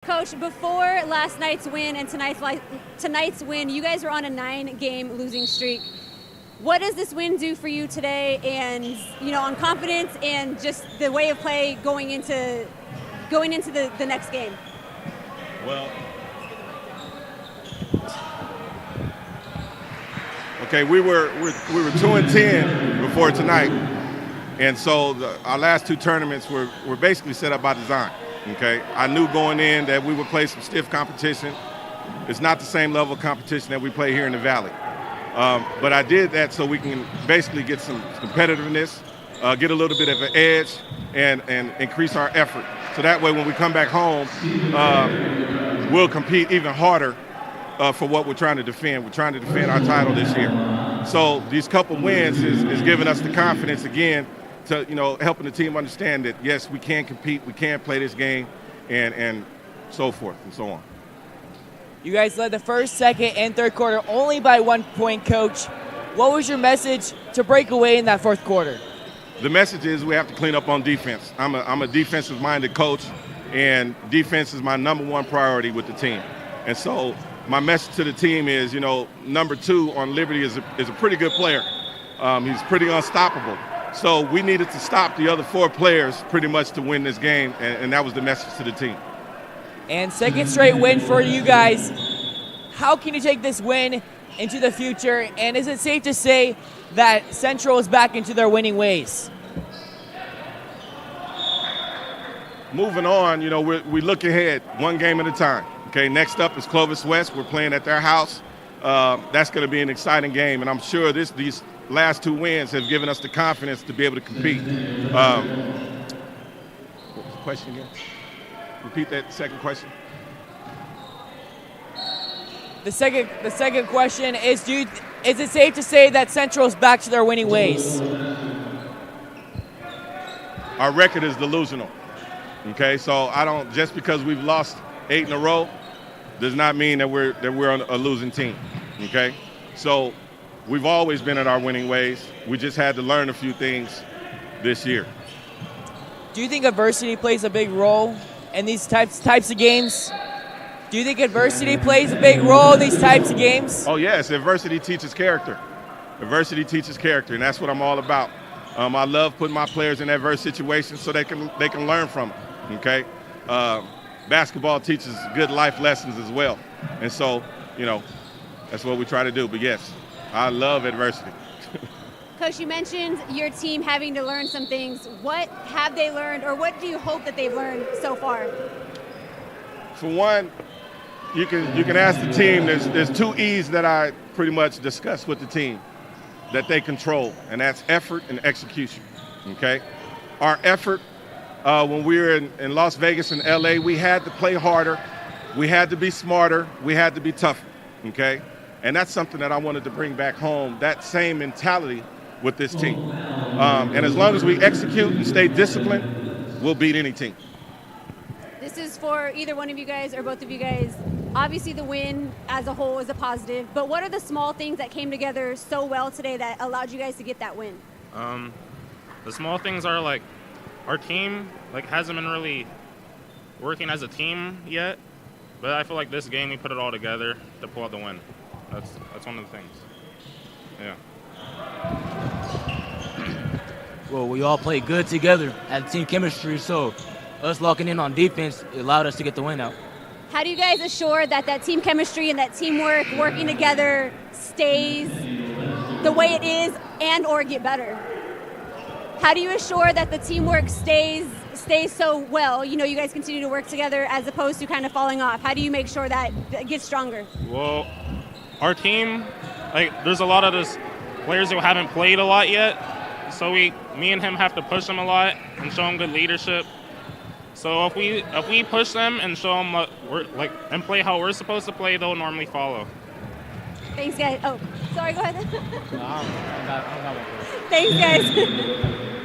Coach, before last night's win and tonight's win, you guys are on a 9-game losing streak. What does this win do for you today, and on confidence and just the way of play going into the next game? Well, okay, we were 2-10 before tonight, and so our last two tournaments were basically set up by design. Okay, I knew going in that we would play some stiff competition. It's not the same level of competition that we play here in the Valley, but I did that so we can basically get some competitiveness, get a little bit of an edge, and increase our effort. So that way, when we come back home, we'll compete even harder for what we're trying to defend. We're trying to defend our title this year. So these couple wins is giving us the confidence again to, helping the team understand that, yes, we can compete, we can play this game, and so forth and so on. You guys led the first, second, and third quarter only by 1 point, Coach. What was your message to break away in that fourth quarter? The message is we have to clean up on defense. I'm a defensive-minded coach, and defense is my number one priority with the team. And so my message to the team is, number 2 on Liberty is a pretty good player. He's pretty unstoppable. So we needed to stop the other 4 players pretty much to win this game, and that was the message to the team. And second straight win for you guys. How can you take this win into the future, and is it safe to say that Central is back into their winning ways? Moving on, we look ahead one game at a time. Okay, next up is Clovis West. We're playing at their house. That's going to be an exciting game, and I'm sure these last 2 wins have given us the confidence to be able to compete. What was the question again? Repeat that second question. The second question is it safe to say that Central is back to their winning ways? Our record is delusional. Okay, so just because we've lost 8 in a row does not mean that we're on a losing team. Okay, so we've always been in our winning ways. We just had to learn a few things this year. Do you think adversity plays a big role in these types of games? Do you think adversity plays a big role in these types of games? Oh, yes. Adversity teaches character. Adversity teaches character, and that's what I'm all about. I love putting my players in adverse situations so they can learn from it, okay? Basketball teaches good life lessons as well. And so, that's what we try to do. But, yes, I love adversity. Coach, you mentioned your team having to learn some things. What have they learned, or what do you hope that they've learned so far? For one, you can ask the team. There's 2 E's that I pretty much discuss with the team that they control, and that's effort and execution. Okay, our effort when we were in Las Vegas and LA, we had to play harder, we had to be smarter, we had to be tougher. Okay, and that's something that I wanted to bring back home. That same mentality with this team, and as long as we execute and stay disciplined, we'll beat any team. This is for either one of you guys or both of you guys. Obviously, the win as a whole is a positive, but what are the small things that came together so well today that allowed you guys to get that win? The small things are like our team hasn't been really working as a team yet, but I feel like this game we put it all together to pull out the win. That's one of the things. Yeah. Well, we all played good together, had team chemistry, so us locking in on defense allowed us to get the win out. How do you guys assure that team chemistry and that teamwork working together stays the way it is and or get better? How do you assure that the teamwork stays so well? You guys continue to work together as opposed to kind of falling off. How do you make sure that it gets stronger? Well, our team, there's a lot of those players who haven't played a lot yet, so me and him have to push them a lot and show them good leadership. So if we push them and show them and play how we're supposed to play, they'll normally follow. Thanks, guys. Oh, sorry. Go ahead. No, I don't got one. Thanks, guys.